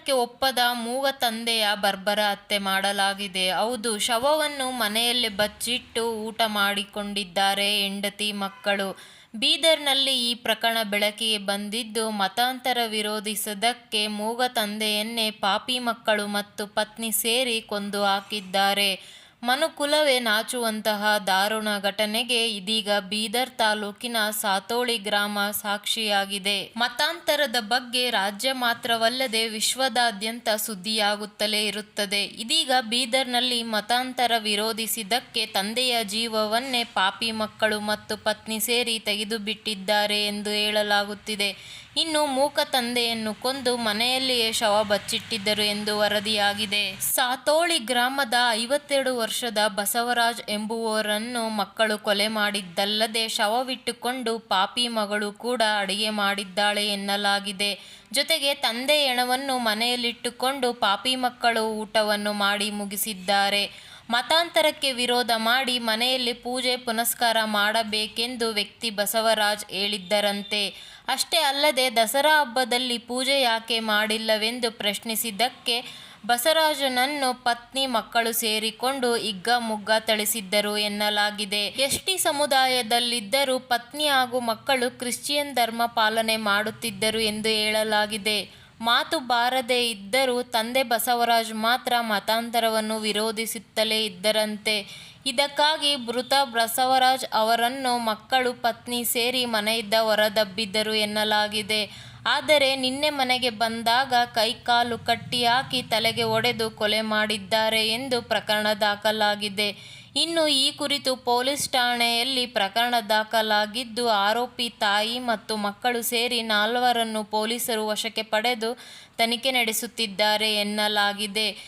ಮತಾಂತರಕ್ಕೆ ಒಪ್ಪದ ಮೂಗ ತಂದೆಯ ಬರ್ಬರ ಹತ್ಯೆ ಮಾಡಲಾಗಿದೆ. ಹೌದು, ಶವವನ್ನು ಮನೆಯಲ್ಲೇ ಬಚ್ಚಿಟ್ಟು ಊಟ ಮಾಡಿಕೊಂಡಿದ್ದಾರೆ ಹೆಂಡತಿ, ಮಕ್ಕಳು. ಬೀದರ್ನಲ್ಲಿ ಈ ಪ್ರಕರಣ ಬೆಳಕಿಗೆ ಬಂದಿದ್ದು, ಮತಾಂತರ ವಿರೋಧಿಸಿದ್ದಕ್ಕೆ ಮೂಗ ತಂದೆಯನ್ನೇ ಪಾಪಿ ಮಕ್ಕಳು ಮತ್ತು ಪತ್ನಿ ಸೇರಿ ಕೊಂದು ಹಾಕಿದ್ದಾರೆ. ಮನುಕುಲವೇ ನಾಚುವಂತಹ ದಾರುಣ ಘಟನೆಗೆ ಇದೀಗ ಬೀದರ್ ತಾಲೂಕಿನ ಸಾತೋಳಿ ಗ್ರಾಮ ಸಾಕ್ಷಿಯಾಗಿದೆ. ಮತಾಂತರದ ಬಗ್ಗೆ ರಾಜ್ಯ ಮಾತ್ರವಲ್ಲದೆ ವಿಶ್ವದಾದ್ಯಂತ ಸುದ್ದಿಯಾಗುತ್ತಲೇ ಇರುತ್ತದೆ. ಇದೀಗ ಬೀದರ್ನಲ್ಲಿ ಮತಾಂತರ ವಿರೋಧಿಸಿದ್ದಕ್ಕೆ ತಂದೆಯ ಜೀವವನ್ನೇ ಪಾಪಿ ಮಕ್ಕಳು ಮತ್ತು ಪತ್ನಿ ಸೇರಿ ತೆಗೆದುಬಿಟ್ಟಿದ್ದಾರೆ ಎಂದು ಹೇಳಲಾಗುತ್ತಿದೆ. ಇನ್ನು ಮೂಕ ತಂದೆಯನ್ನು ಕೊಂದು ಮನೆಯಲ್ಲಿಯೇ ಶವ ಬಚ್ಚಿಟ್ಟಿದ್ದರು ಎಂದು ವರದಿಯಾಗಿದೆ. ಸಾತೋಳಿ ಗ್ರಾಮದ 52 ವರ್ಷದ ಬಸವರಾಜ್ ಎಂಬುವವರನ್ನು ಮಕ್ಕಳು ಕೊಲೆ ಮಾಡಿದ್ದಲ್ಲದೆ ಶವವಿಟ್ಟುಕೊಂಡು ಪಾಪಿ ಮಗಳು ಕೂಡ ಅಡಿಗೆ ಮಾಡಿದ್ದಾಳೆ ಎನ್ನಲಾಗಿದೆ. ಜೊತೆಗೆ ತಂದೆ ಹೆಣವನ್ನು ಮನೆಯಲ್ಲಿಟ್ಟುಕೊಂಡು ಪಾಪಿ ಮಕ್ಕಳು ಊಟವನ್ನು ಮಾಡಿ ಮುಗಿಸಿದ್ದಾರೆ. ಮತಾಂತರಕ್ಕೆ ವಿರೋಧ ಮಾಡಿ ಮನೆಯಲ್ಲಿ ಪೂಜೆ ಪುನಸ್ಕಾರ ಮಾಡಬೇಕೆಂದು ವ್ಯಕ್ತಿ ಬಸವರಾಜ್ ಹೇಳಿದ್ದರಂತೆ. ಅಷ್ಟೇ ಅಲ್ಲದೆ ದಸರಾ ಹಬ್ಬದಲ್ಲಿ ಪೂಜೆ ಯಾಕೆ ಮಾಡಿಲ್ಲವೆಂದು ಪ್ರಶ್ನಿಸಿದ್ದಕ್ಕೆ ಬಸವರಾಜನನ್ನು ಪತ್ನಿ, ಮಕ್ಕಳು ಸೇರಿಕೊಂಡು ಹಿಗ್ಗಾಮುಗ್ಗಾ ಥಳಿಸಿದ್ದರು ಎನ್ನಲಾಗಿದೆ. ಎಸ್ಟಿ ಸಮುದಾಯದಲ್ಲಿದ್ದರೂ ಪತ್ನಿ ಹಾಗೂ ಮಕ್ಕಳು ಕ್ರಿಶ್ಚಿಯನ್ ಧರ್ಮ ಪಾಲನೆ ಮಾಡುತ್ತಿದ್ದರು ಎಂದು ಹೇಳಲಾಗಿದೆ. ಮಾತು ಬಾರದೇ ಇದ್ದರೂ ತಂದೆ ಬಸವರಾಜ್ ಮಾತ್ರ ಮತಾಂತರವನ್ನು ವಿರೋಧಿಸುತ್ತಲೇ ಇದ್ದರಂತೆ. ಇದಕ್ಕಾಗಿ ಮೃತ ಬಸವರಾಜ್ ಅವರನ್ನು ಮಕ್ಕಳು, ಪತ್ನಿ ಸೇರಿ ಮನೆಯಿಂದ ಹೊರದಬ್ಬಿದ್ದರು ಎನ್ನಲಾಗಿದೆ. ಆದರೆ ನಿನ್ನೆ ಮನೆಗೆ ಬಂದಾಗ ಕೈಕಾಲು ಕಟ್ಟಿ ಹಾಕಿ ತಲೆಗೆ ಹೊಡೆದು ಕೊಲೆ ಮಾಡಿದ್ದಾರೆ ಎಂದು ಪ್ರಕರಣ ದಾಖಲಾಗಿದೆ. ಇನ್ನು ಈ ಕುರಿತು ಪೊಲೀಸ್ ಠಾಣೆಯಲ್ಲಿ ಪ್ರಕರಣ ದಾಖಲಾಗಿದ್ದು, ಆರೋಪಿ ತಾಯಿ ಮತ್ತು ಮಕ್ಕಳು ಸೇರಿ 4ರನ್ನು ಪೊಲೀಸರು ವಶಕ್ಕೆ ಪಡೆದು ತನಿಖೆ ನಡೆಸುತ್ತಿದ್ದಾರೆ ಎನ್ನಲಾಗಿದೆ.